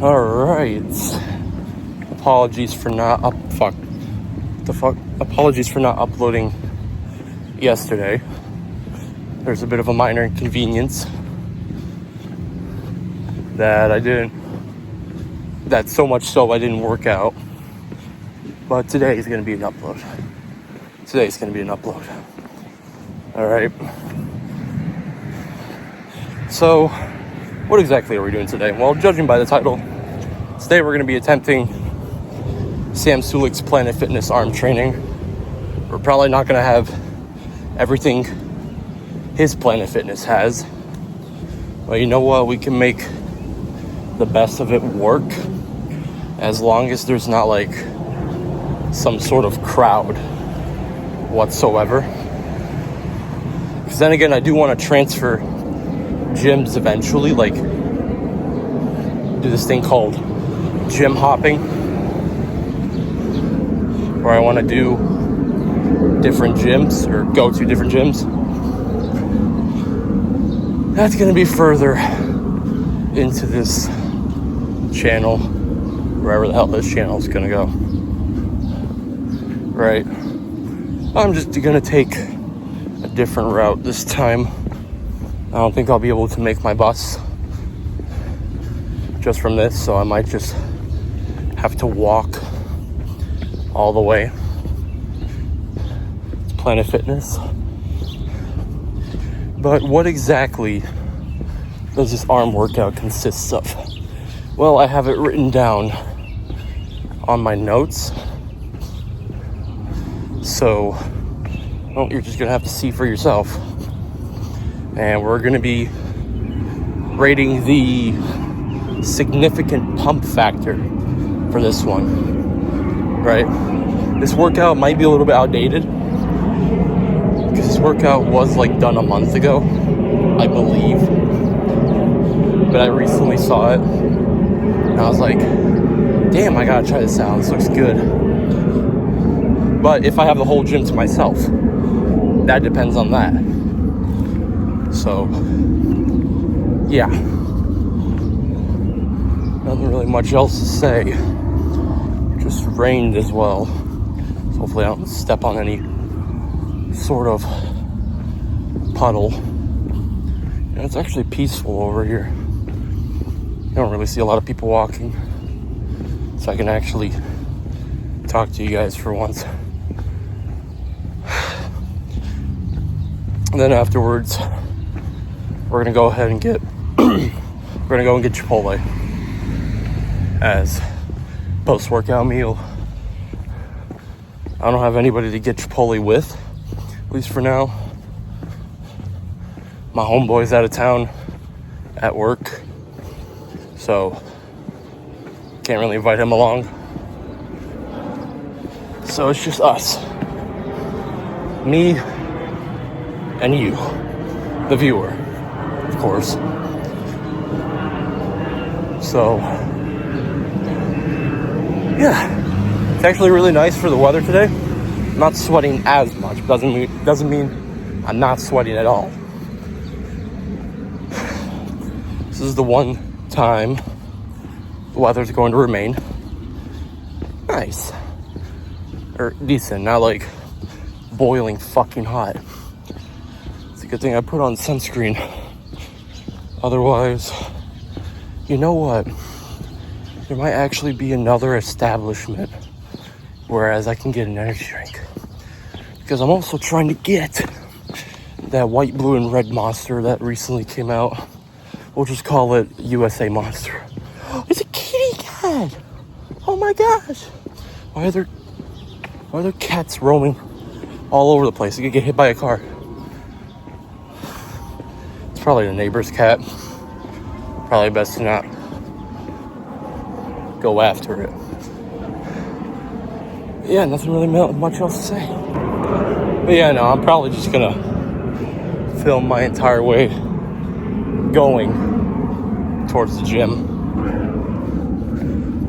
Alright. Apologies for not Apologies for not uploading yesterday. There's a bit of a minor inconvenience that's so much so I didn't work out. But today is going to be an upload. Alright. So, what exactly are we doing today? Well, judging by the title, today we're going to be attempting Sam Suleks Planet Fitness arm training. We're probably not going to have everything his Planet Fitness has. But you know what? We can make the best of it work as long as there's not like some sort of crowd whatsoever. Because then again, I do want to transfer gyms eventually, like do this thing called gym hopping, where I want to do different gyms or go to different gyms. That's going to be further into this channel, wherever the hell this channel is going to go. Right. I'm just going to take a different route this time. I don't think I'll be able to make my bus just from this, so I might just have to walk all the way. It's Planet Fitness. But what exactly does this arm workout consist of? Well, I have it written down on my notes. So, well, you're just going to have to see for yourself. And we're going to be rating the significant pump factor for this one. Right? This workout might be a little bit outdated, because this workout was like done a month ago, I believe. But I recently saw it, and I was like, damn, I gotta try this out. This looks good. But if I have the whole gym to myself, that depends on that. So, yeah. Nothing really much else to say. It just rained as well. So hopefully I don't step on any sort of puddle. And it's actually peaceful over here. I don't really see a lot of people walking, so I can actually talk to you guys for once. And then afterwards, we're gonna go ahead and get Chipotle as post-workout meal. I don't have anybody to get Chipotle with, at least for now. My homeboy's out of town at work, so can't really invite him along. So it's just us, me and you, the viewer, of course. So yeah, it's actually really nice for the weather today. I'm not sweating as much. Doesn't mean I'm not sweating at all. This is the one time the weather's going to remain nice. Or decent, not like boiling fucking hot. It's a good thing I put on sunscreen. Otherwise, you know what? There might actually be another establishment whereas I can get an energy drink. Because I'm also trying to get that white, blue, and red monster that recently came out. We'll just call it USA Monster. It's a kitty cat! Oh my gosh! Why are there cats roaming all over the place? You could get hit by a car. It's probably the neighbor's cat. Probably best to not go after it. Yeah, nothing really much else to say. But yeah, no, I'm probably just gonna film my entire way going towards the gym.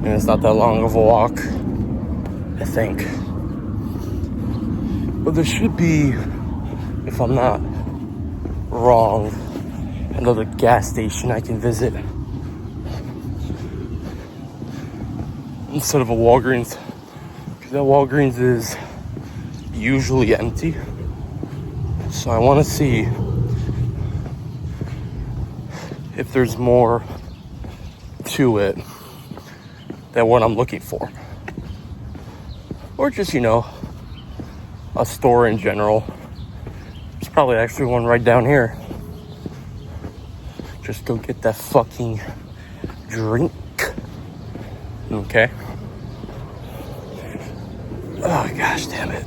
And it's not that long of a walk, I think. But there should be, if I'm not wrong, another gas station I can visit. instead of a Walgreens, because that Walgreens is usually empty. So I want to see if there's more to it than what I'm looking for. Or just, a store in general. There's probably actually one right down here. Just go get that fucking drink. Okay. Oh, gosh damn it.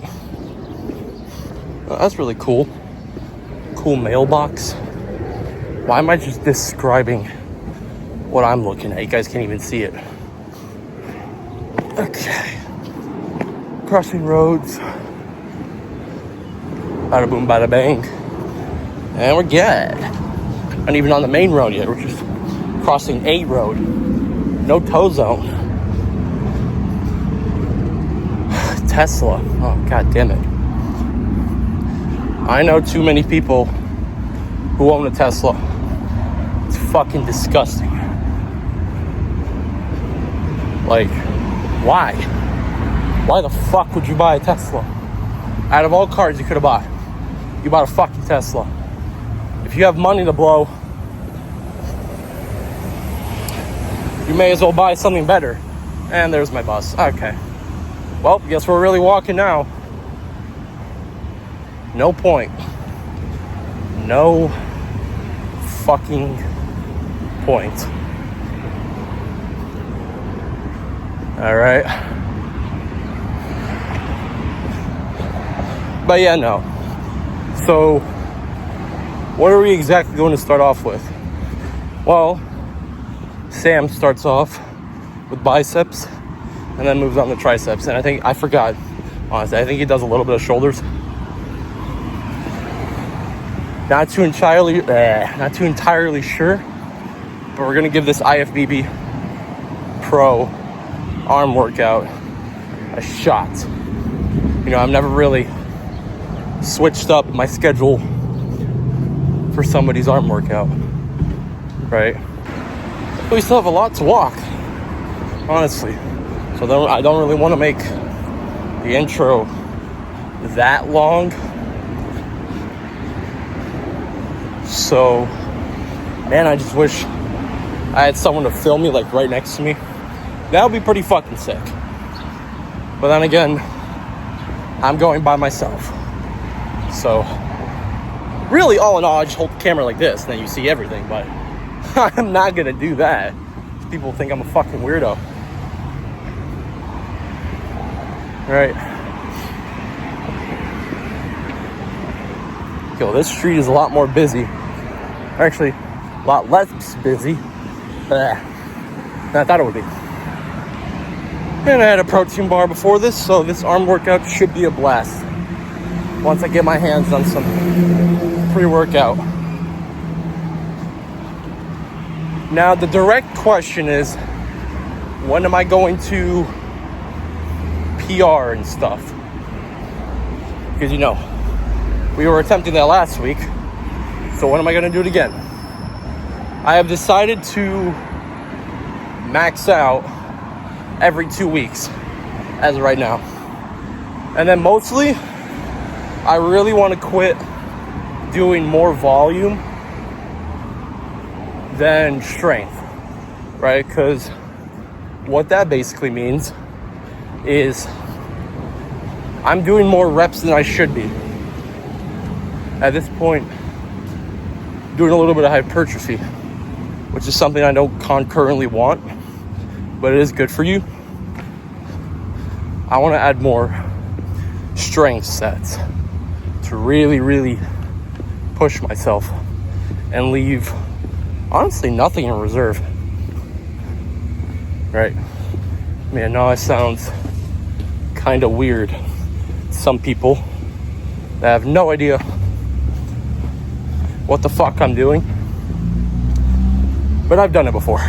Oh, that's really cool. Cool mailbox. Why am I just describing what I'm looking at? You guys can't even see it. Okay. Crossing roads. Bada boom, bada bang. And we're good. Not even on the main road yet. We're just crossing a road. No tow zone. Tesla. Oh, god damn it. I know too many people who own a Tesla. It's fucking disgusting. Like, why? Why the fuck would you buy a Tesla? Out of all cars you could have bought, you bought a fucking Tesla. If you have money to blow, you may as well buy something better. And there's my bus. Okay. Well, guess we're really walking now. No point. No fucking point. All right. But yeah, no. So, what are we exactly going to start off with? Well, Sam starts off with biceps and then moves on to triceps. And I forgot, honestly, I think he does a little bit of shoulders. Not too entirely sure, but we're gonna give this IFBB Pro arm workout a shot. I've never really switched up my schedule for somebody's arm workout, right? But we still have a lot to walk, honestly. So I don't really want to make the intro that long. So, man, I just wish I had someone to film me, like, right next to me. That would be pretty fucking sick. But then again, I'm going by myself. So, really, all in all, I just hold the camera like this, and then you see everything. But I'm not going to do that. People think I'm a fucking weirdo. Right. Yo, this street is a lot more busy. Actually, a lot less busy than I thought it would be. And I had a protein bar before this, so this arm workout should be a blast. Once I get my hands on some pre-workout. Now, the direct question is, when am I going to PR and stuff? Because, we were attempting that last week. So when am I going to do it again? I have decided to max out every 2 weeks as of right now. And then mostly, I really want to quit doing more volume than strength, right? Because what that basically means is I'm doing more reps than I should be. At this point, doing a little bit of hypertrophy, which is something I don't concurrently want, but it is good for you. I want to add more strength sets to really, really push myself and leave, honestly, nothing in reserve. Right? I mean, I know it sounds kind of weird to some people that have no idea what the fuck I'm doing, but I've done it before.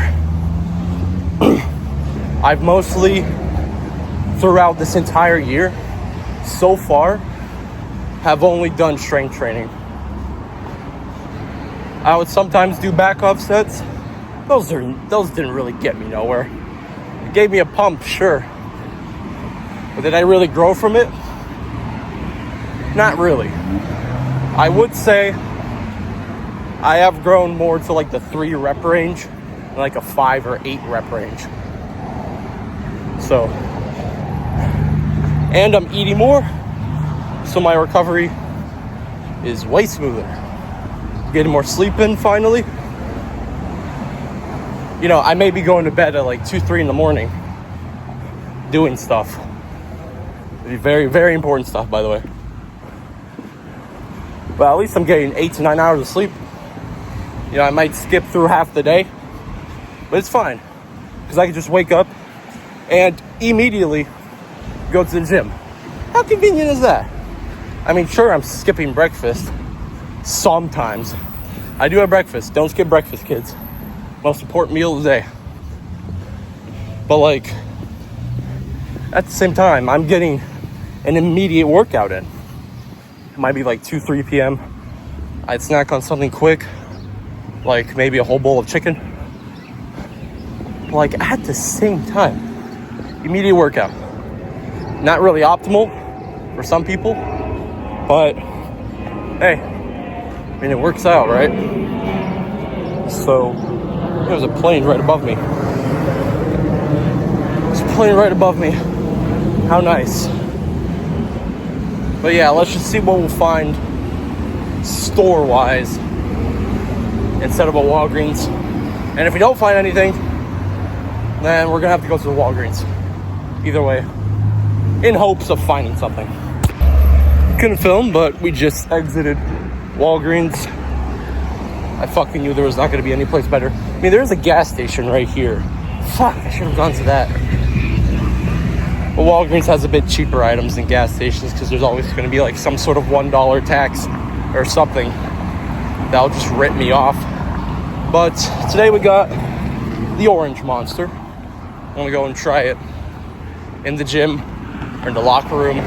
I've mostly, throughout this entire year, so far, have only done strength training. I would sometimes do back offsets. Those didn't really get me nowhere. gave me a pump, sure. But did I really grow from it? Not really. I would say I have grown more to like the 3 rep range than like a 5 or 8 rep range. So, and I'm eating more, so my recovery is way smoother. Getting more sleep in finally. You know, I may be going to bed at like 2, 3 in the morning doing stuff. Very, very important stuff, by the way. But at least I'm getting 8 to 9 hours of sleep. You know, I might skip through half the day, but it's fine because I can just wake up and immediately go to the gym. How convenient is that? I mean, sure, I'm skipping breakfast sometimes. I do have breakfast. Don't skip breakfast, kids. Most important meal of the day. But like, at the same time, I'm getting an immediate workout in. It might be like 2, 3 p.m. I'd snack on something quick, like maybe a whole bowl of chicken. But like at the same time, immediate workout. Not really optimal for some people, but hey, I mean, it works out, right? So, there's a plane right above me. There's a plane right above me. How nice. But yeah, let's just see what we'll find store-wise instead of a Walgreens. And if we don't find anything, then we're gonna have to go to the Walgreens. Either way, in hopes of finding something. Couldn't film, but we just exited Walgreens. I fucking knew there was not gonna be any place better. I mean, there's a gas station right here. Fuck, I should have gone to that. But Walgreens has a bit cheaper items than gas stations because there's always going to be like some sort of $1 tax or something that'll just rip me off. But today we got the Orange Monster. I'm going to go and try it in the gym or in the locker room.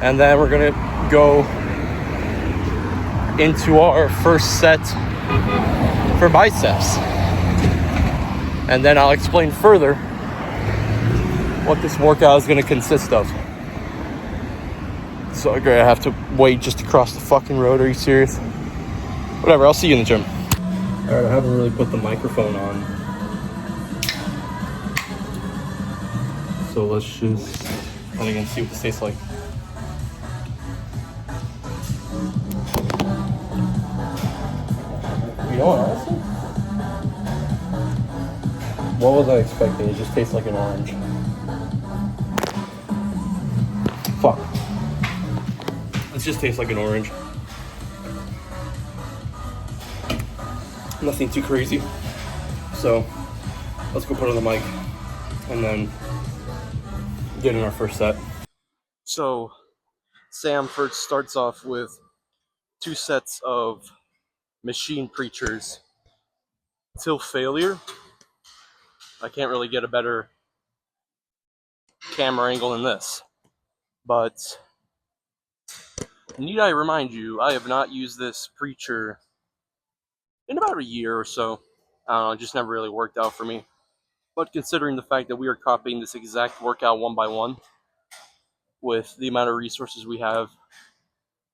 And then we're going to go into our first set for biceps. And then I'll explain further what this workout is going to consist of. So great, I have to wait just to cross the fucking road. Are you serious? Whatever, I'll see you in the gym. Alright, I haven't really put the microphone on. So let's just again see what this tastes like. You know what, honestly? What was I expecting? It just tastes like an orange. Fuck. It just tastes like an orange. Nothing too crazy. So, let's go put it on the mic and then get in our first set. So, Sam first starts off with 2 sets of machine preachers till failure. I can't really get a better camera angle than this. But need I remind you, I have not used this preacher in about a year or so. I don't know, it just never really worked out for me. But considering the fact that we are copying this exact workout one by one with the amount of resources we have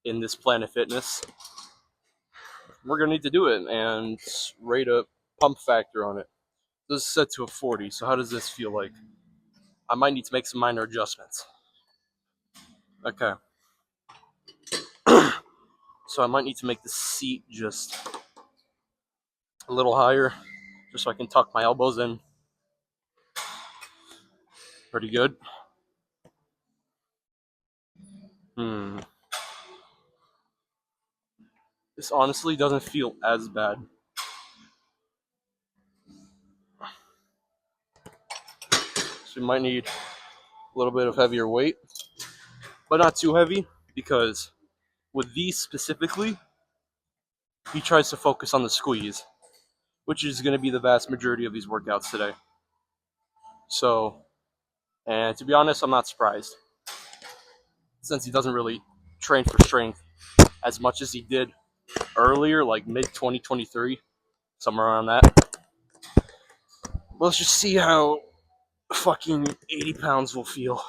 in this Planet Fitness, we're going to need to do it and rate a pump factor on it. This is set to a 40, so how does this feel like? I might need to make some minor adjustments. Okay. So I might need to make the seat just a little higher, just so I can tuck my elbows in. Pretty good. This honestly doesn't feel as bad. So you might need a little bit of heavier weight, but not too heavy, because with these specifically, he tries to focus on the squeeze, which is going to be the vast majority of these workouts today. So, and to be honest, I'm not surprised, since he doesn't really train for strength as much as he did earlier, like mid-2023, somewhere around that. Let's just see how fucking 80 pounds will feel.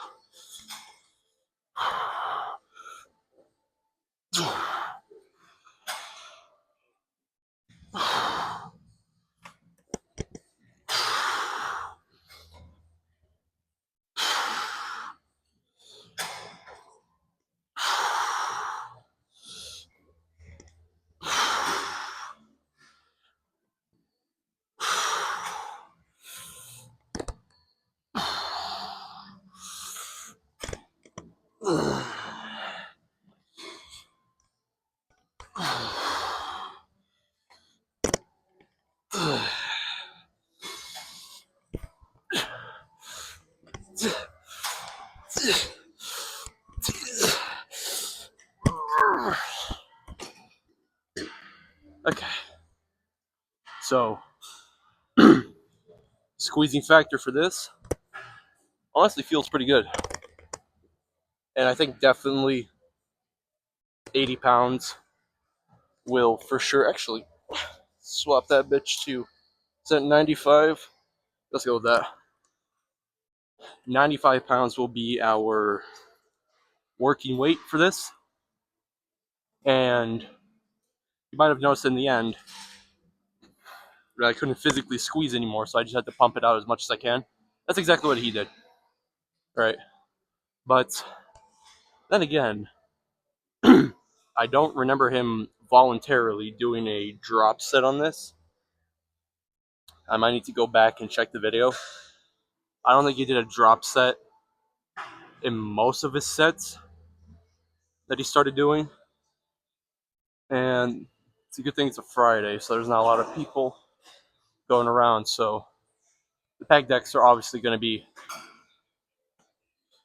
Okay, so squeezing factor for this honestly feels pretty good. And I think definitely 80 pounds will for sure actually swap that bitch to, is that 95? Let's go with that. 95 pounds will be our working weight for this. And you might have noticed in the end that I couldn't physically squeeze anymore, so I just had to pump it out as much as I can. That's exactly what he did. Right. But then again, I don't remember him voluntarily doing a drop set on this. I might need to go back and check the video. I don't think he did a drop set in most of his sets that he started doing. And it's a good thing it's a Friday, so there's not a lot of people going around. So the peg decks are obviously going to be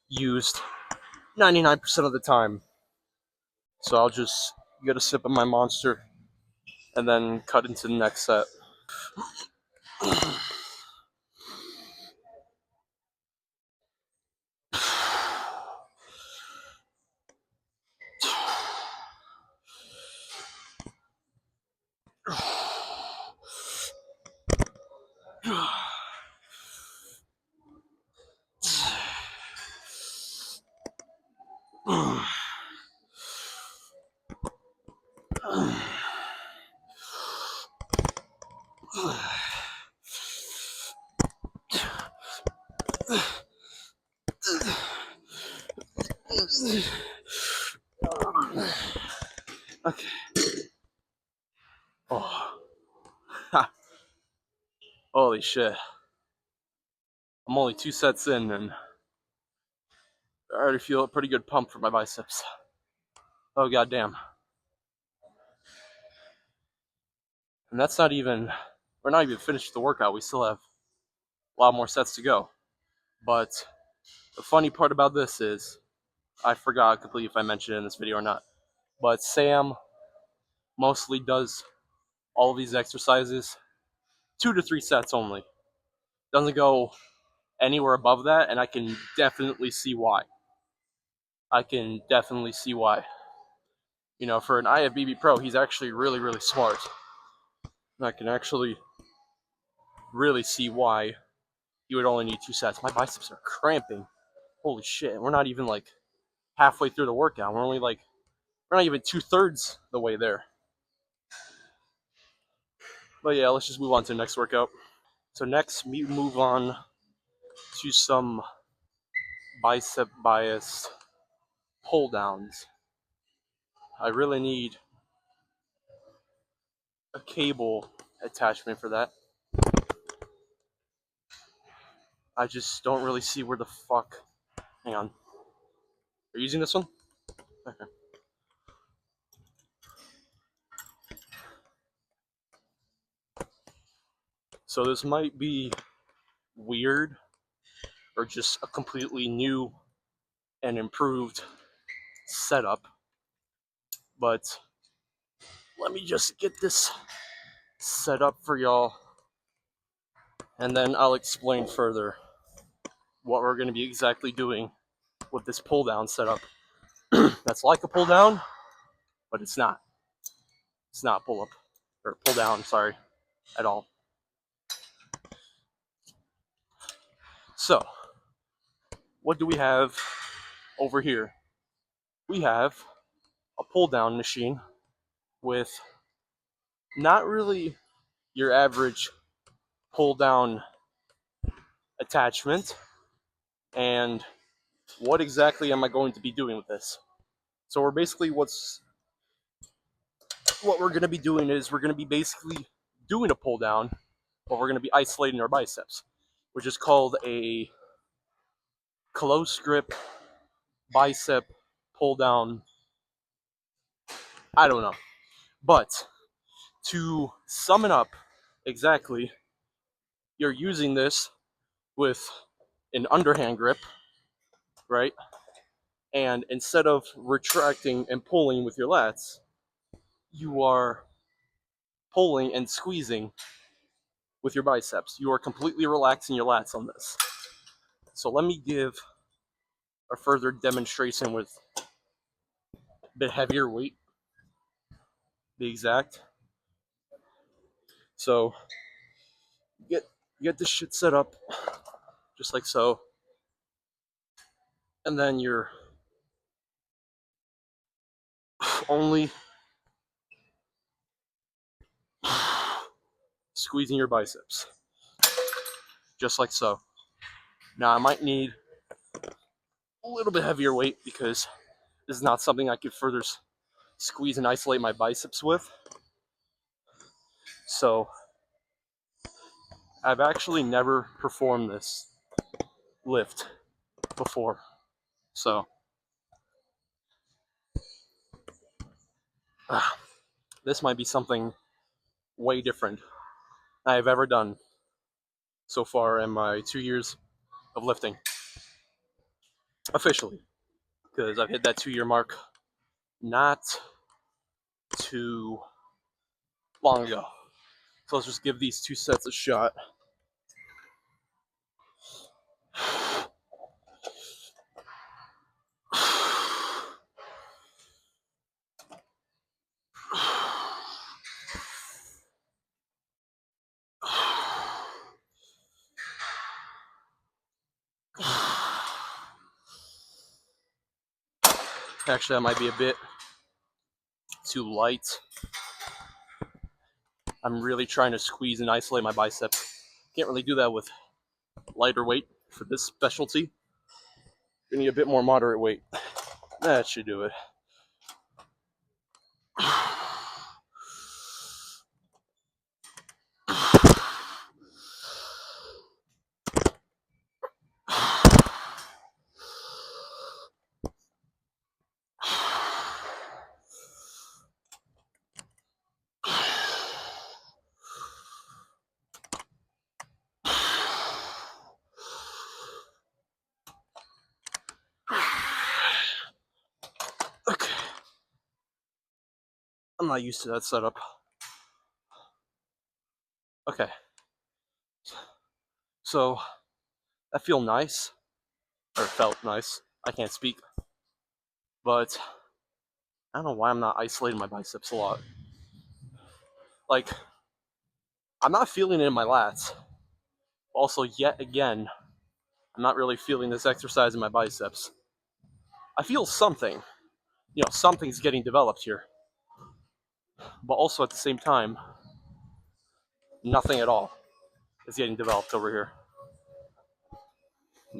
used 99% of the time. So I'll just get a sip of my monster and then cut into the next set. Okay. Oh. Holy shit. I'm only 2 sets in and I already feel a pretty good pump for my biceps. Oh goddamn. And that's not even, we're not even finished with the workout. We still have a lot more sets to go. But the funny part about this is, I forgot completely if I mentioned it in this video or not, but Sam mostly does all of these exercises 2 to 3 sets only. Doesn't go anywhere above that, and I can definitely see why. You know, for an IFBB pro, he's actually really, really smart. And I can actually really see why he would only need 2 sets. My biceps are cramping. Holy shit. We're not even like halfway through the workout. We're not even 2/3 the way there. But yeah, let's just move on to the next workout. So next, we move on to some bicep biased pull downs. I really need a cable attachment for that. I just don't really see where the fuck. Hang on. Are you using this one? Okay. So this might be weird or just a completely new and improved setup, but let me just get this set up for y'all and then I'll explain further what we're going to be exactly doing with this pull down setup. That's like a pull down, but it's not. It's not pull up or pull down, sorry, at all. So, what do we have over here? We have a pull down machine with not really your average pull down attachment. And what exactly am I going to be doing with this? So we're basically what we're going to be doing is we're going to be basically doing a pull down, but we're going to be isolating our biceps, which is called a close grip bicep pull down. I don't know. But to sum it up exactly, you're using this with an underhand grip, right? And instead of retracting and pulling with your lats, you are pulling and squeezing with your biceps. You are completely relaxing your lats on this. So let me give a further demonstration with a bit heavier weight, be exact. So get this shit set up just like so, and then you're only squeezing your biceps, just like so. Now I might need a little bit heavier weight because this is not something I could further squeeze and isolate my biceps with. So I've actually never performed this lift before. So this might be something way different I've ever done so far in my 2 years of lifting. Officially. Because I've hit that 2 year mark not too long ago. So let's just give these two sets a shot. Actually, that might be a bit too light. I'm really trying to squeeze and isolate my biceps. Can't really do that with lighter weight for this specialty. You need a bit more moderate weight. That should do it. Okay. I'm not used to that setup. Okay. So, that felt nice. Or felt nice. I can't speak. But I don't know why I'm not isolating my biceps a lot. Like, I'm not feeling it in my lats. Also, yet again, I'm not really feeling this exercise in my biceps. I feel something. Something's getting developed here. But also at the same time, nothing at all is getting developed over here.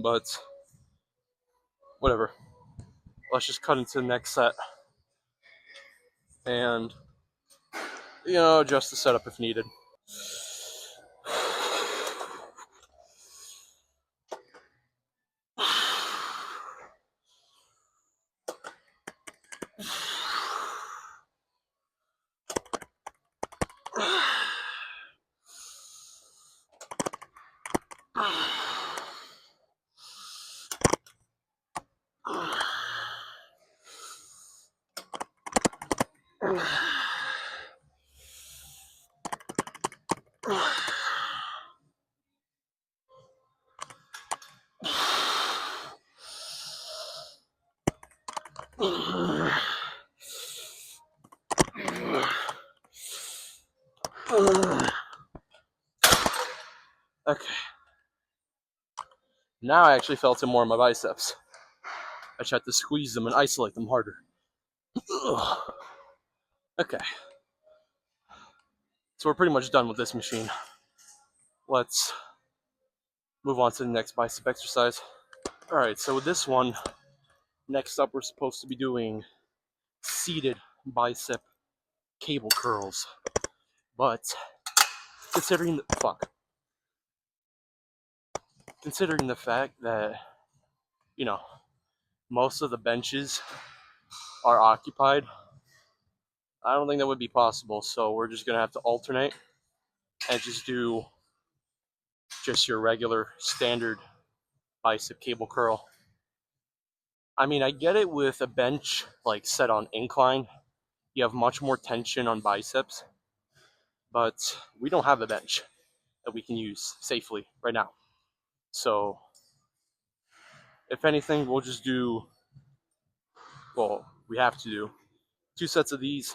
But whatever. Let's just cut into the next set. And, adjust the setup if needed. Okay. Now I actually felt it more in my biceps. I tried to squeeze them and isolate them harder. Ugh. Okay. So we're pretty much done with this machine. Let's move on to the next bicep exercise. Alright, so with this one, next up we're supposed to be doing seated bicep cable curls. But considering the fact that, you know, most of the benches are occupied, I don't think that would be possible. So we're just gonna have to alternate and just do just your regular standard bicep cable curl. I mean, I get it with a bench like set on incline, you have much more tension on biceps, but we don't have a bench that we can use safely right now. So if anything, we'll just do, well, we have to do 2 sets of these.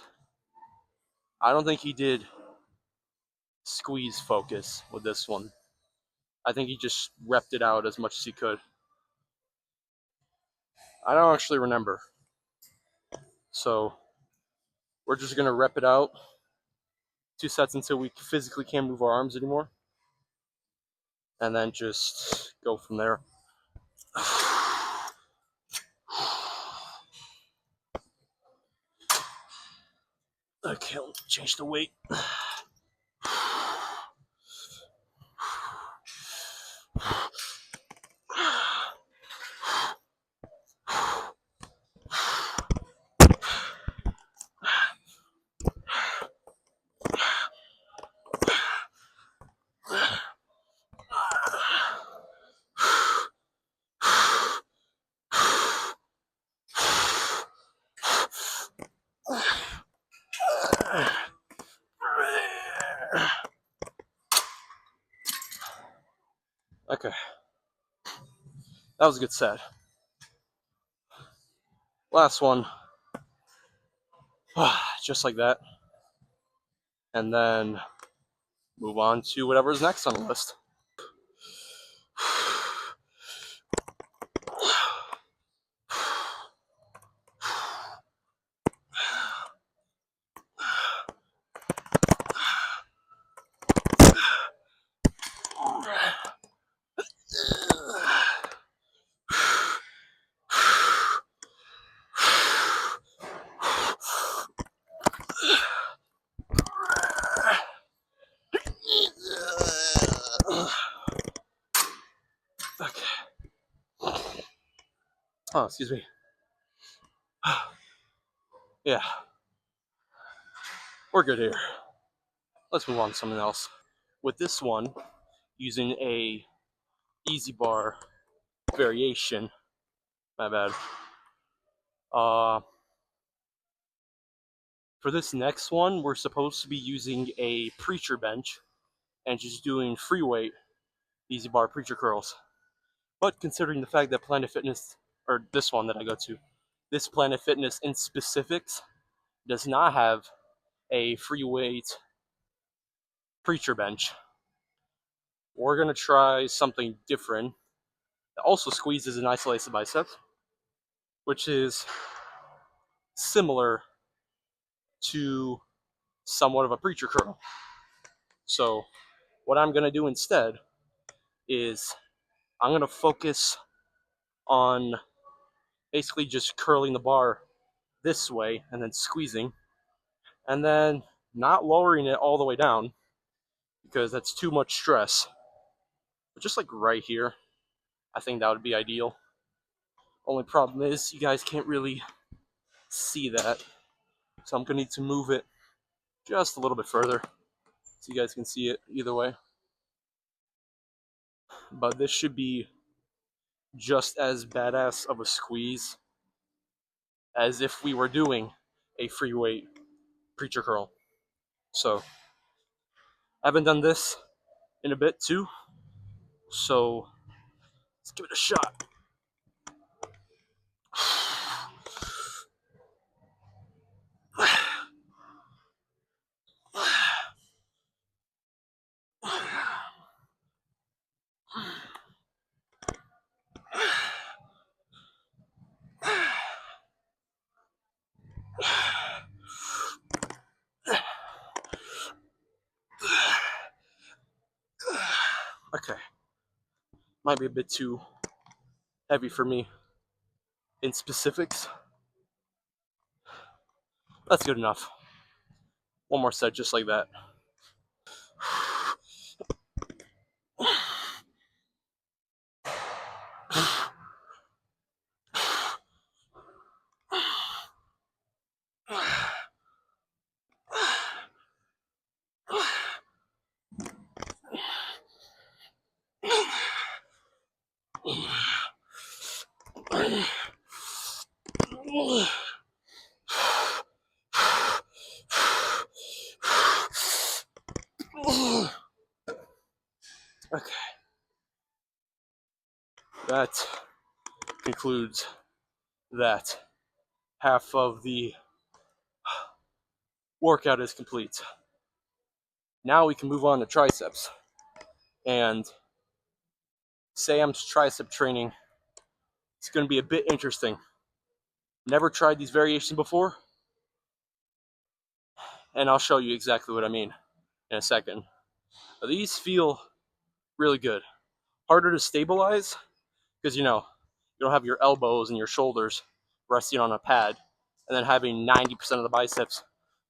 I don't think he did squeeze focus with this one. I think he just repped it out as much as he could. I don't actually remember. So we're just gonna rep it out 2 sets until we physically can't move our arms anymore. And then just go from there. Okay, let's change the weight. Okay. That was a good set. Last one. Just like that. And then move on to whatever's next on the list. Okay. Oh, excuse me. Yeah. We're good here. Let's move on to something else. With this one, using a easy bar variation. My bad. For this next one, we're supposed to be using a preacher bench and just doing free weight easy bar preacher curls. But considering the fact that Planet Fitness, or this one that I go to, this Planet Fitness in specifics does not have a free weight preacher bench, we're going to try something different that also squeezes and isolates the biceps, which is similar to somewhat of a preacher curl. So what I'm going to do instead is I'm going to focus on basically just curling the bar this way and then squeezing, and then not lowering it all the way down because that's too much stress. But just like right here, I think that would be ideal. Only problem is you guys can't really see that, so I'm going to need to move it just a little bit further so you guys can see it either way. But this should be just as badass of a squeeze as if we were doing a free weight preacher curl. So I haven't done this in a bit too, so let's give it a shot. Okay, might be a bit too heavy for me in specifics. That's good enough. One more set just like that. Okay, that concludes that. Half of the workout is complete. Now we can move on to triceps. And Sam's tricep training, it's going to be a bit interesting. Never tried these variations before, and I'll show you exactly what I mean in a second. But these feel really good. Harder to stabilize because, you don't have your elbows and your shoulders resting on a pad and then having 90% of the biceps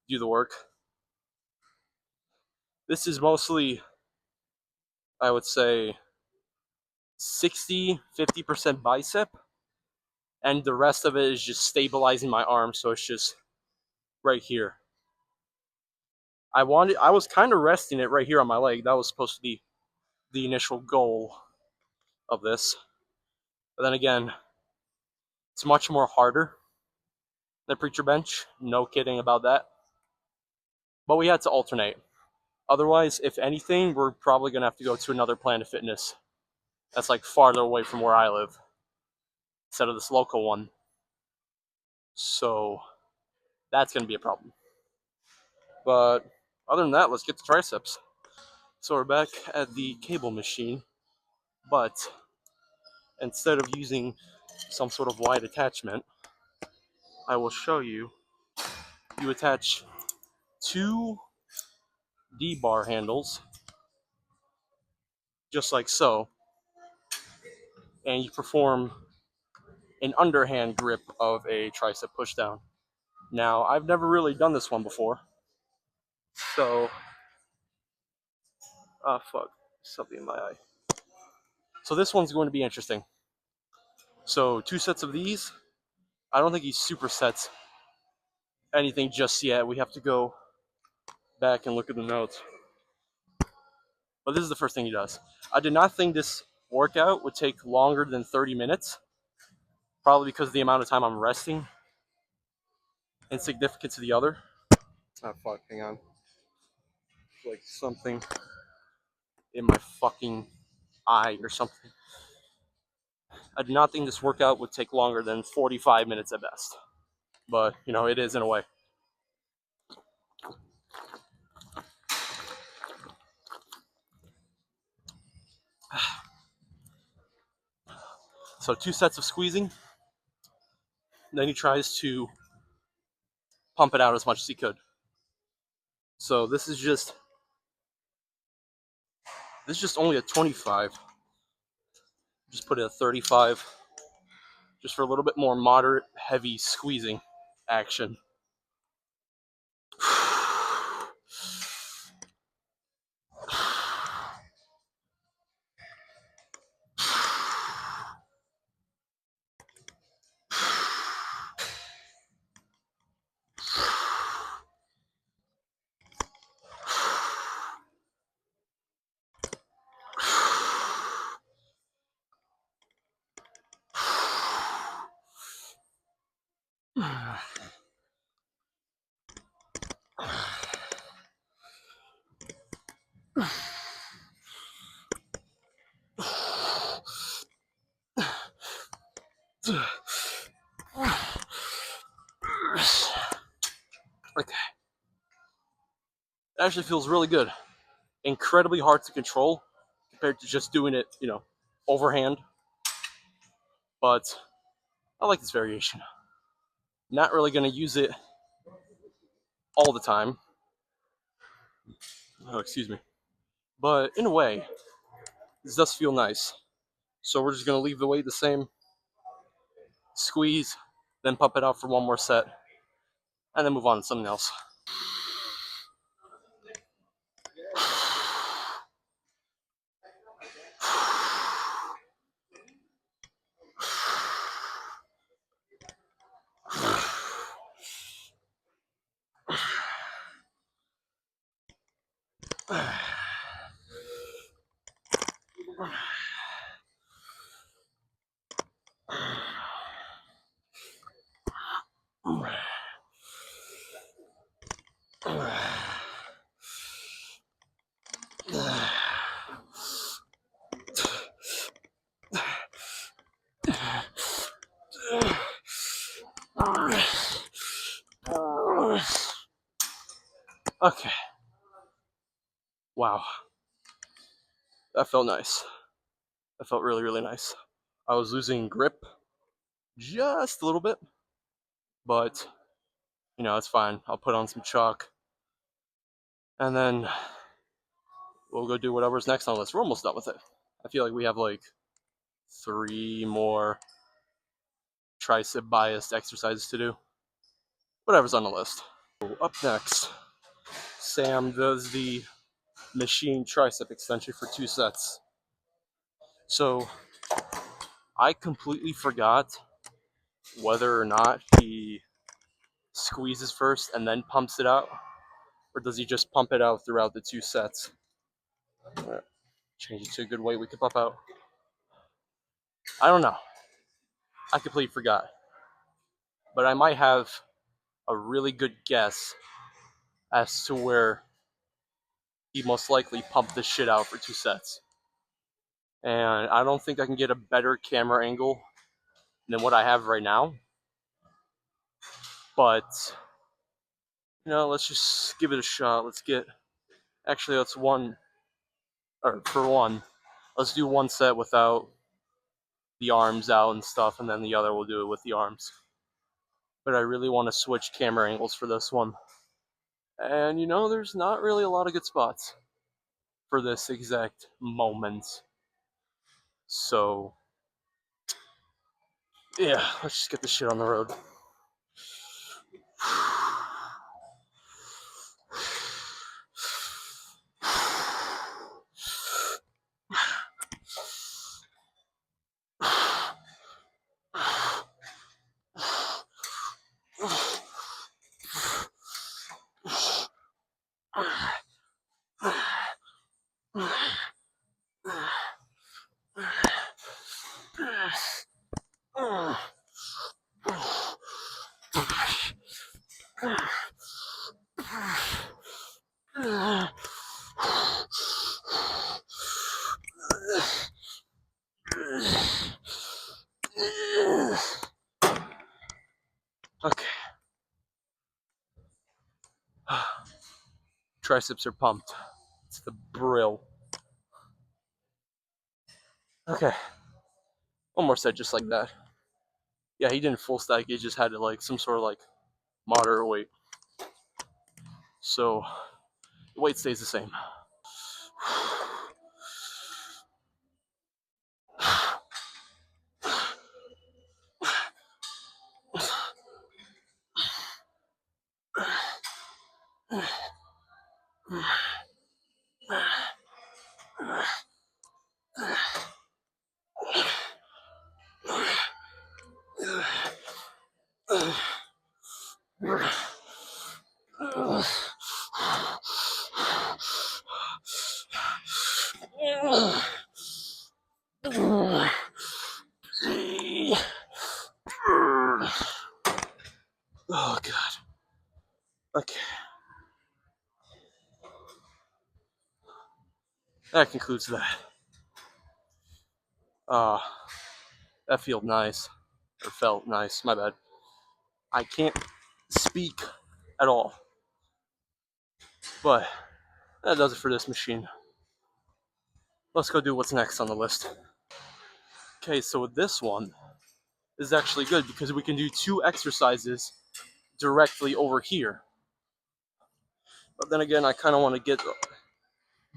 do the work. This is mostly, I would say, 60-50% bicep, and the rest of it is just stabilizing my arm, so it's just right here. I was kind of resting it right here on my leg. That was supposed to be the initial goal of this. But then again, it's much more harder than preacher bench. No kidding about that. But we had to alternate. Otherwise, if anything, we're probably going to have to go to another Planet Fitness that's like farther away from where I live instead of this local one. So that's going to be a problem. But other than that, let's get to triceps. So we're back at the cable machine, but instead of using some sort of wide attachment, I will show you. You attach two D-bar handles, just like so, and you perform an underhand grip of a tricep pushdown. Now, I've never really done this one before, so, fuck, something in my eye. So this one's going to be interesting. So 2 sets of these. I don't think he supersets anything just yet. We have to go back and look at the notes. But this is the first thing he does. I did not think this workout would take longer than 30 minutes, probably because of the amount of time I'm resting, insignificant to the other. Oh, fuck, hang on. Like something in my fucking eye or something. I did not think this workout would take longer than 45 minutes at best. But, it is in a way. So 2 sets of squeezing. Then he tries to pump it out as much as he could. So this is just only a 25. Just put it at 35, just for a little bit more moderate, heavy squeezing action. Okay. It actually feels really good. Incredibly hard to control compared to just doing it, overhand. But I like this variation. Not really going to use it all the time. Oh, excuse me. But in a way, This does feel nice. So we're just gonna leave the weight the same, squeeze, then pump it out for one more set, and then move on to something else. Okay. Wow. That felt nice. That felt really, really nice. I was losing grip just a little bit, but it's fine. I'll put on some chalk, and then we'll go do whatever's next on the list. We're almost done with it. I feel like we have like 3 more tricep biased exercises to do. Whatever's on the list. Up next, Sam does the machine tricep extension for 2 sets. So I completely forgot whether or not he squeezes first and then pumps it out, or does he just pump it out throughout the 2 sets? Change it to a good weight we could pump out. I don't know. I completely forgot. But I might have a really good guess as to where he most likely pumped this shit out for 2 sets. And I don't think I can get a better camera angle than what I have right now. But, let's just give it a shot. Let's do let's do 1 set without the arms out and stuff, and then the other we'll do it with the arms. But I really want to switch camera angles for this one. And there's not really a lot of good spots for this exact moment. So, yeah, let's just get this shit on the road. Okay. Triceps are pumped. It's the brill. Okay. One more set just like that. Yeah, he didn't full stack. He just had it like some sort of like moderate weight. So the weight stays the same. Oh god. Okay. That concludes that. That felt nice. Or felt nice, my bad. I can't speak at all. But that does it for this machine. Let's go do what's next on the list. Okay, so with this one, this is actually good because we can do 2 exercises directly over here. But then again, I kind of want to get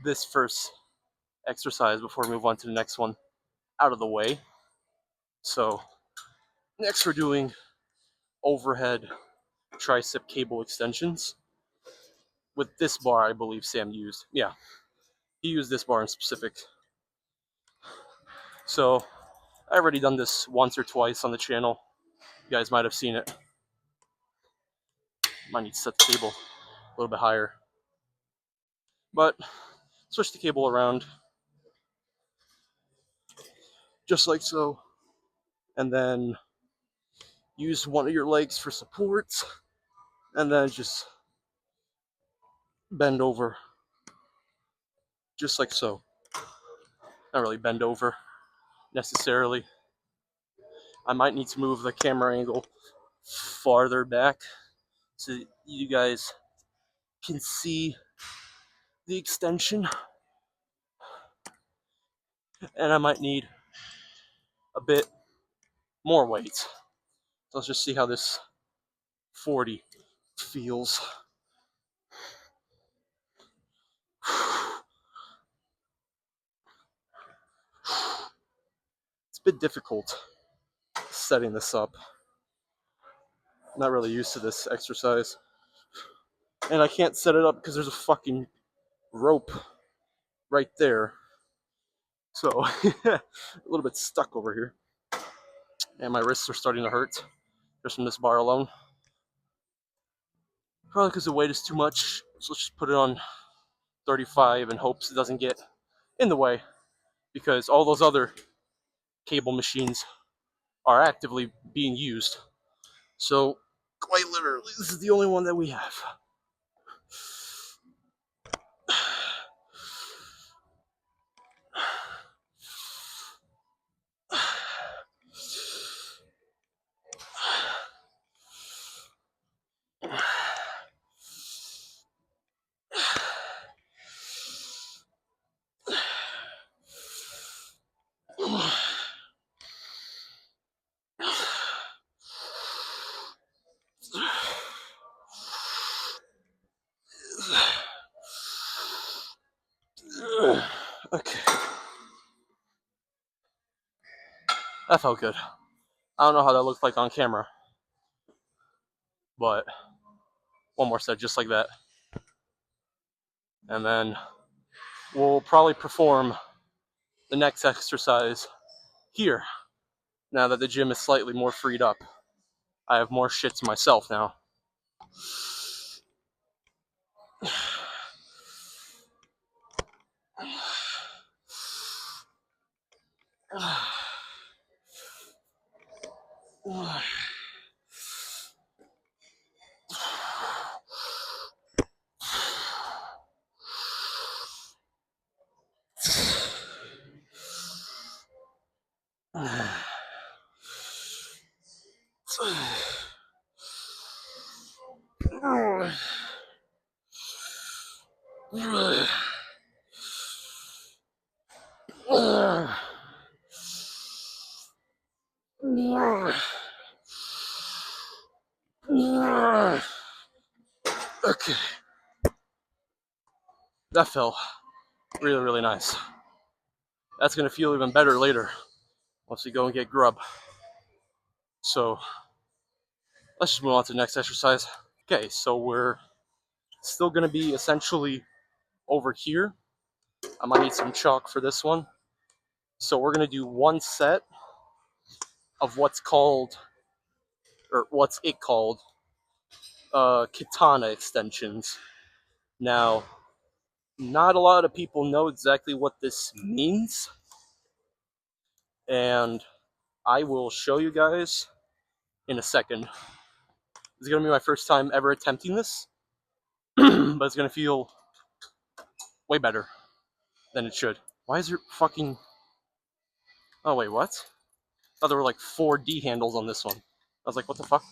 this first exercise before we move on to the next one out of the way. So next we're doing overhead tricep cable extensions with this bar. I believe Sam used. Yeah, he used this bar in specific. So I've already done this once or twice on the channel. You guys might have seen it. Might need to set the cable a little bit higher. But switch the cable around just like so, and then use one of your legs for support, and then just bend over just like so. Not really bend over necessarily. I might need to move the camera angle farther back so you guys can see the extension, and I might need a bit more weight. So let's just see how this 40 feels. It's a bit difficult setting this up. I'm not really used to this exercise. And I can't set it up because there's a fucking rope right there. So, a little bit stuck over here. And my wrists are starting to hurt just from this bar alone. Probably because the weight is too much. So let's just put it on 35 and hopes it doesn't get in the way, because all those other cable machines are actively being used. So, quite literally, this is the only one that we have. Okay. That felt good. I don't know how that looked like on camera, but one more set just like that. And then we'll probably perform the next exercise here, now that the gym is slightly more freed up. I have more shit to myself now. Okay. That felt really, really nice. That's gonna feel even better later once we go and get grub. So let's just move on to the next exercise. Okay, so we're still gonna be essentially over here. I might need some chalk for this one. So we're gonna do one set of what's called katana extensions. Now, not a lot of people know exactly what this means, and I will show you guys in a second. This is gonna be my first time ever attempting this, but it's gonna feel way better than it should. Why is there fucking... Oh wait, what? I thought there were like 4 D handles on this one. I was like, what the fuck?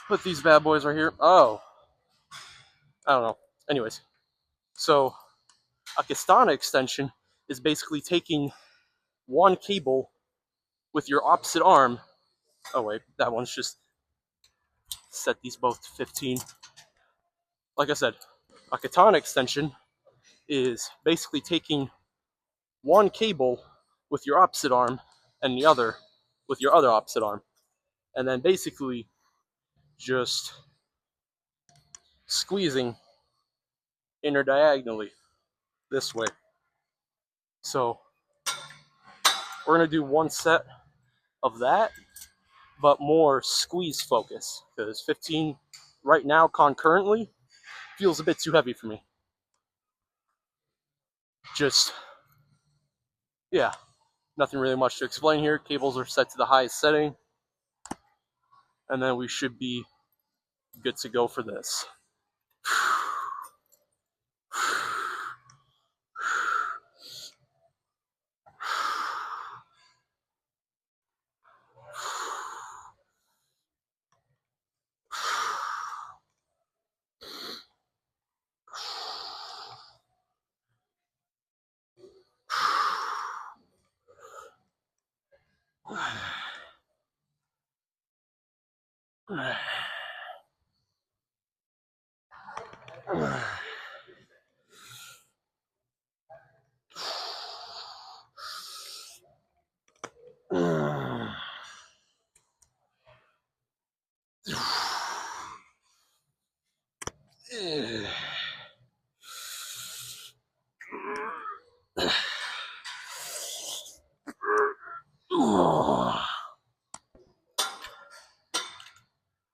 Put these bad boys right here. Oh. I don't know. Anyways. So, a katana extension is basically taking one cable with your opposite arm. Oh wait, that one's just... Set these both to 15. Like I said, a katana extension is basically taking one cable with your opposite arm and the other with your other opposite arm, and then basically just squeezing interdiagonally this way. So we're going to do one set of that, but more squeeze focus, because 15 right now concurrently feels a bit too heavy for me. Just, yeah, nothing really much to explain here. Cables are set to the highest setting, and then we should be good to go for this.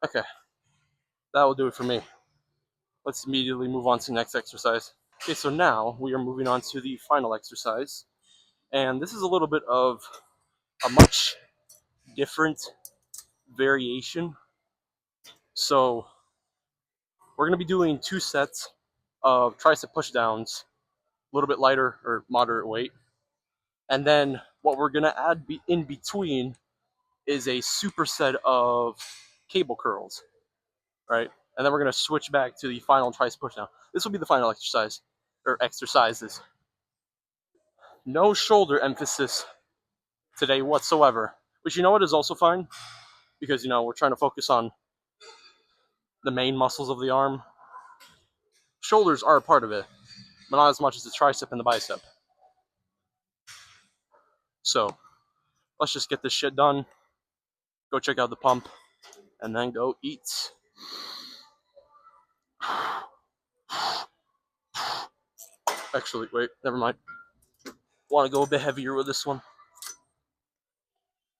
Okay, that will do it for me. Let's immediately move on to the next exercise. Okay, so now we are moving on to the final exercise, and this is a little bit of a much different variation. So we're going to be doing 2 sets of tricep pushdowns, a little bit lighter or moderate weight, and then what we're going to add in between is a superset of cable curls, right? And then we're going to switch back to the final tricep pushdown. This will be the final exercise, or exercises. No shoulder emphasis today whatsoever, which you know what is also fine, because we're trying to focus on the main muscles of the arm. Shoulders are a part of it, but not as much as the tricep and the bicep. So let's just get this shit done, go check out the pump, and then go eat. Actually, wait, never mind. Want to go a bit heavier with this one,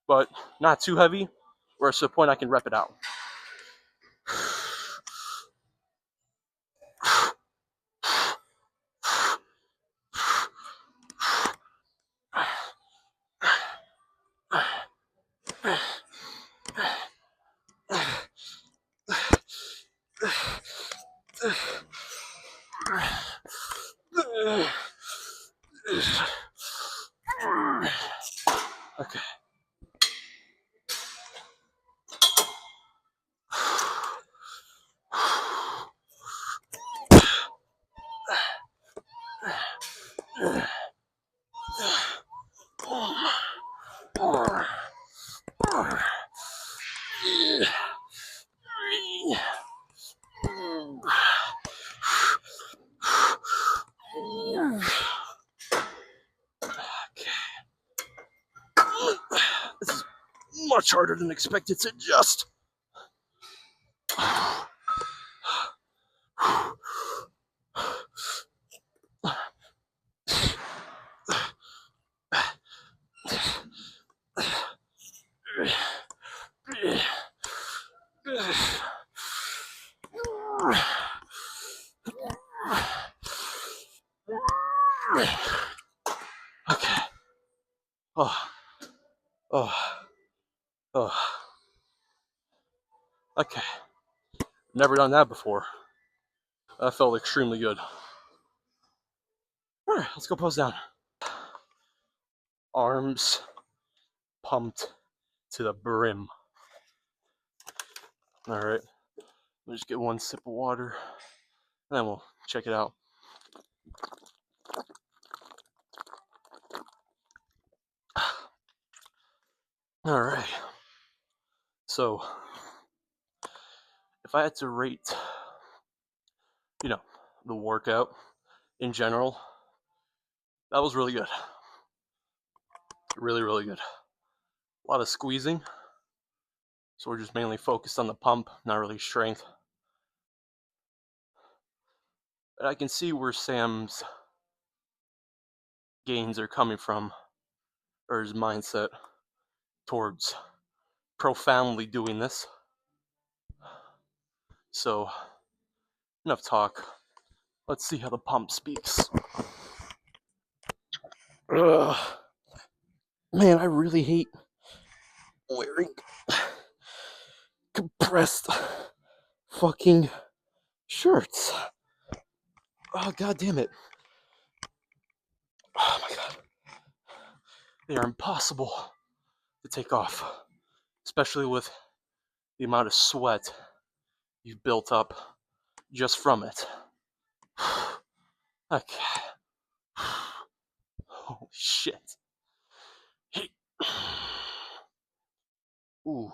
but not too heavy, where it's to the point I can rep it out. Okay. This is much harder than expected to adjust. Okay. Oh. Okay. Never done that before. That felt extremely good. Alright, let's go pose down. Arms pumped to the brim. Alright. We'll just get one sip of water, and then we'll check it out. Alright. So, if I had to rate, the workout in general, that was really good. Really, really good. A lot of squeezing. So we're just mainly focused on the pump, not really strength. But I can see where Sam's gains are coming from, or his mindset towards profoundly doing this. So, enough talk. Let's see how the pump speaks. Ugh. Man, I really hate wearing compressed fucking shirts. Oh, god damn it. Oh my god. They are impossible to take off, especially with the amount of sweat you've built up just from it. Okay. Holy shit. Hey. Ooh.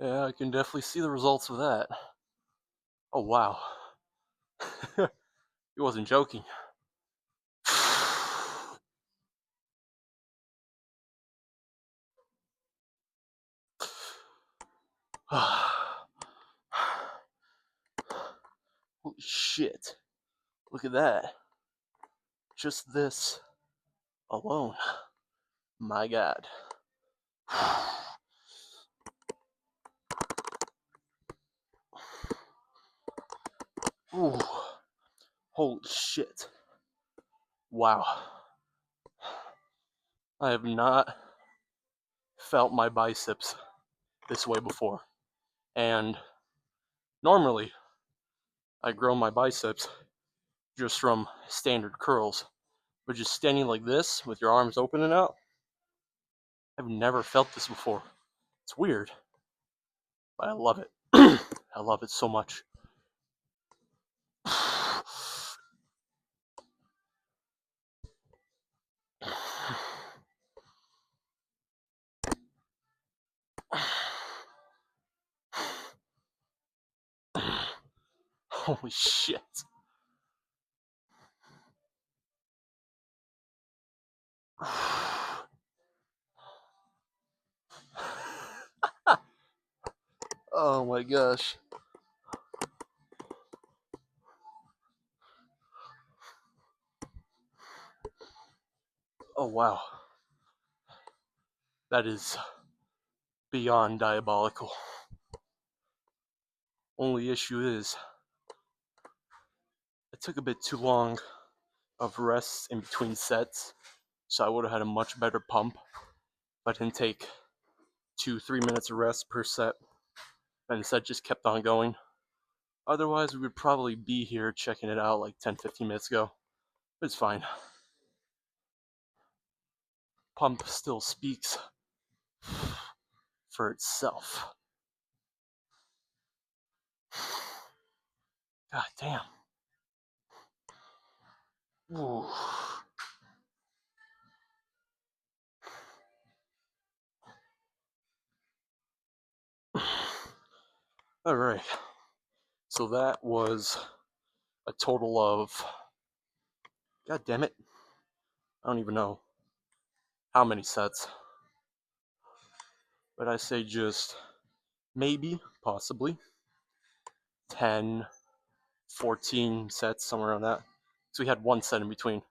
Yeah, I can definitely see the results of that. Oh, wow. He wasn't joking. Holy shit. Look at that. Just this alone. My god. Ooh. Holy shit. Wow. I have not felt my biceps this way before. And normally, I grow my biceps just from standard curls. But just standing like this with your arms open and out, I've never felt this before. It's weird, but I love it. I love it so much. Holy shit. Oh my gosh. Oh wow. That is beyond diabolical. Only issue is, it took a bit too long of rests in between sets, so I would have had a much better pump if I didn't take 2-3 minutes of rest per set, and the set just kept on going. Otherwise, we would probably be here checking it out like 10-15 minutes ago. But it's fine. Pump still speaks for itself. God damn. Ooh. All right. So that was a total of, god damn it, I don't even know how many sets. But I say just maybe, possibly, 10, 14 sets, somewhere around that. So we had one set in between.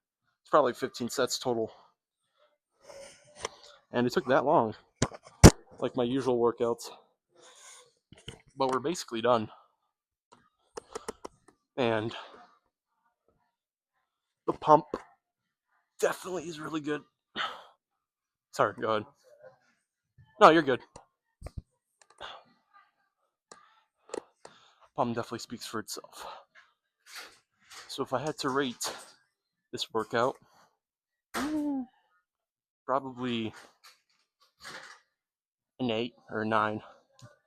It's probably 15 sets total. And it took that long, like my usual workouts. But we're basically done. And the pump definitely is really good. Sorry, go ahead. No, you're good. Pump definitely speaks for itself. So if I had to rate this workout, probably an 8 or a 9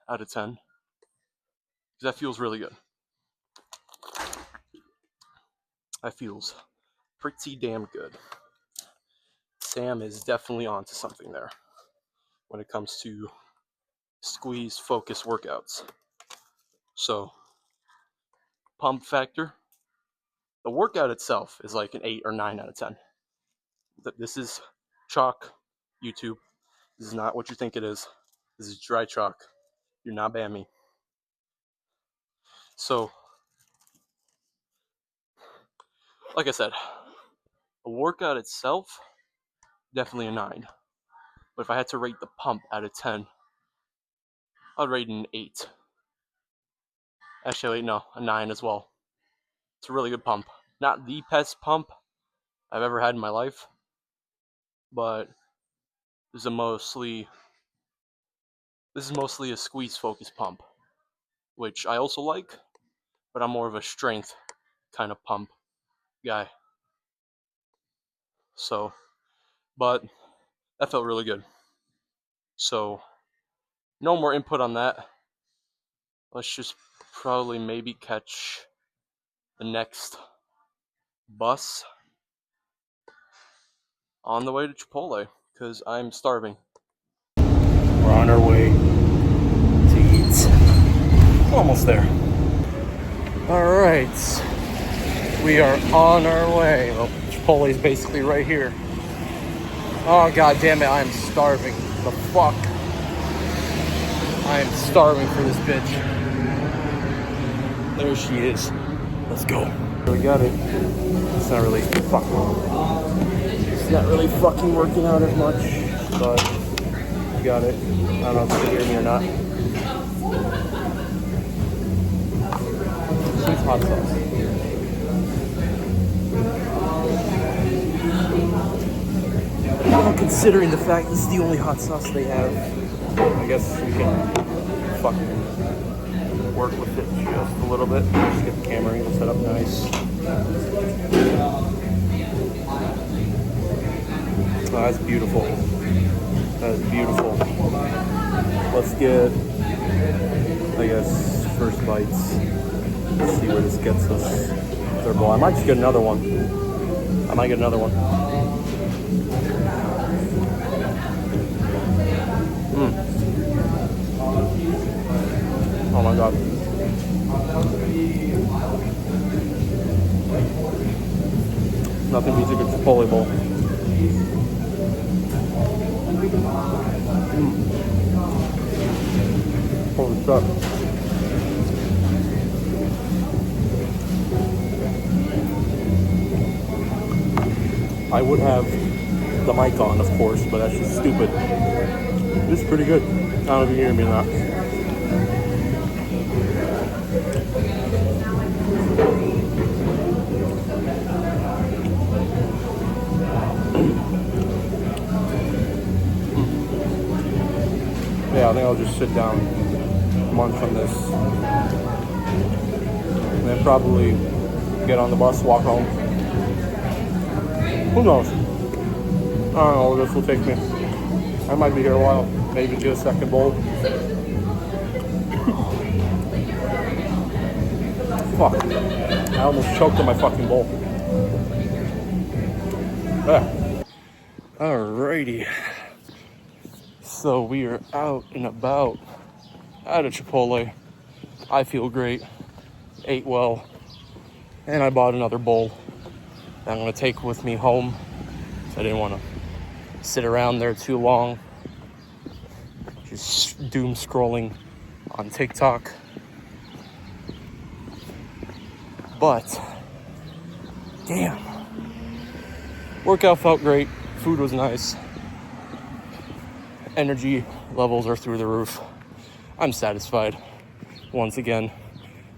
out of 10. Because that feels really good. That feels pretty damn good. Sam is definitely onto something there when it comes to squeeze focus workouts. So, pump factor, The workout itself is like an 8 or 9 out of 10. This is chalk, YouTube. This is not what you think it is. This is dry chalk. Do not ban me. So, like I said, the workout itself, definitely a 9. But if I had to rate the pump out of 10, I'd rate it an 8. Actually, no, a 9 as well. It's a really good pump. Not the best pump I've ever had in my life, but this is mostly a squeeze focus pump, which I also like, but I'm more of a strength kind of pump guy. So, but that felt really good. So, no more input on that. Let's just probably maybe catch the next bus on the way to Chipotle, because I'm starving. We're on our way to eat. Almost there. Alright. We are on our way. Well, Chipotle's basically right here. Oh, god damn it, I'm starving. The fuck? I am starving for this bitch. There she is. Let's go. We got it. It's not really fucking working out as much, but we got it. I don't know if you can hear me or not. Sweet hot sauce. Well, considering the fact this is the only hot sauce they have, I guess we can fucking work with it just a little bit. Just get the camera angle set up nice. Oh, that's beautiful. That is beautiful. Let's get, I guess, first bites. Let's see where this gets us. Third bowl. I might just get another one. Oh my god. Nothing beats a good Chipotle bowl. Holy shit. I would have the mic on, of course, but that's just stupid. This is pretty good. I don't know if you hear me or not. Yeah, I think I'll just sit down, munch on this, and then probably get on the bus, walk home. Who knows? I don't know where this will take me. I might be here a while, maybe get a second bowl. Fuck. I almost choked on my fucking bowl. Yeah. Alrighty. So we are out and about at a Chipotle. I feel great. Ate well. And I bought another bowl that I'm going to take with me home. So I didn't want to sit around there too long. Just doom scrolling on TikTok. But, damn. Workout felt great. Food was nice. Energy levels are through the roof. I'm satisfied. Once again,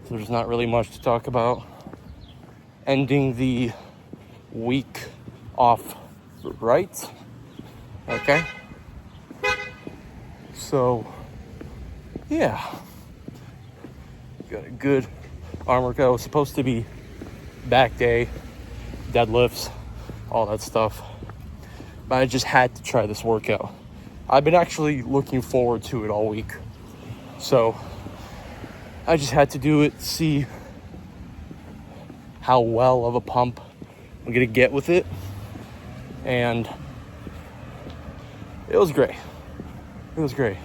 so there's not really much to talk about. Ending the week off right. Okay. So, yeah. Got a good arm workout. It was supposed to be back day, deadlifts, all that stuff. But I just had to try this workout. I've been actually looking forward to it all week. So I just had to do it, see how well of a pump I'm gonna get with it. And it was great. It was great.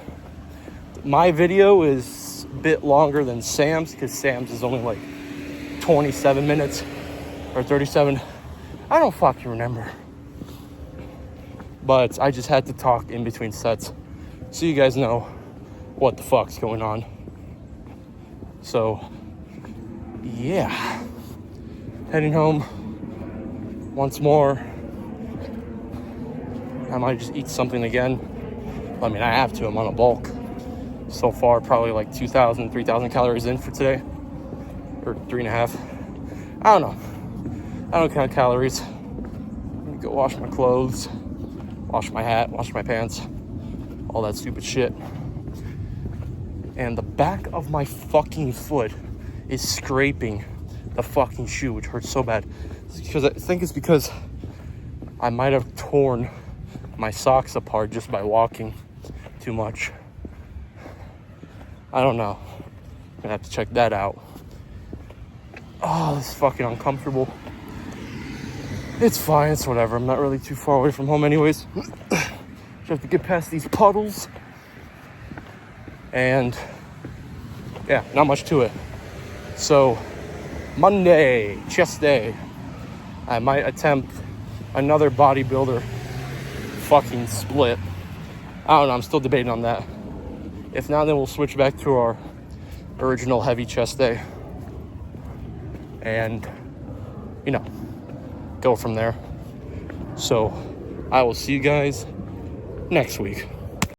My video is a bit longer than Sam's because Sam's is only like 27 minutes. or 37. I don't fucking remember. But I just had to talk in between sets so you guys know what the fuck's going on. So, yeah. Heading home once more. I might just eat something again. I mean, I have to. I'm on a bulk. So far, probably like 2,000, 3,000 calories in for today. Or 3.5. I don't know. I don't count calories. I'm gonna go wash my clothes, wash my hat, wash my pants, all that stupid shit. And the back of my fucking foot is scraping the fucking shoe, which hurts so bad. Because I think it's because I might have torn my socks apart just by walking too much. I don't know. I'm gonna have to check that out. Oh, this is fucking uncomfortable. It's fine, it's whatever. I'm not really too far away from home anyways. Just have to get past these puddles. And yeah, not much to it. So Monday, chest day, I might attempt another bodybuilder fucking split. I don't know, I'm still debating on that. If not, then we'll switch back to our original heavy chest day. And, you know, go from there. So I will see you guys next week.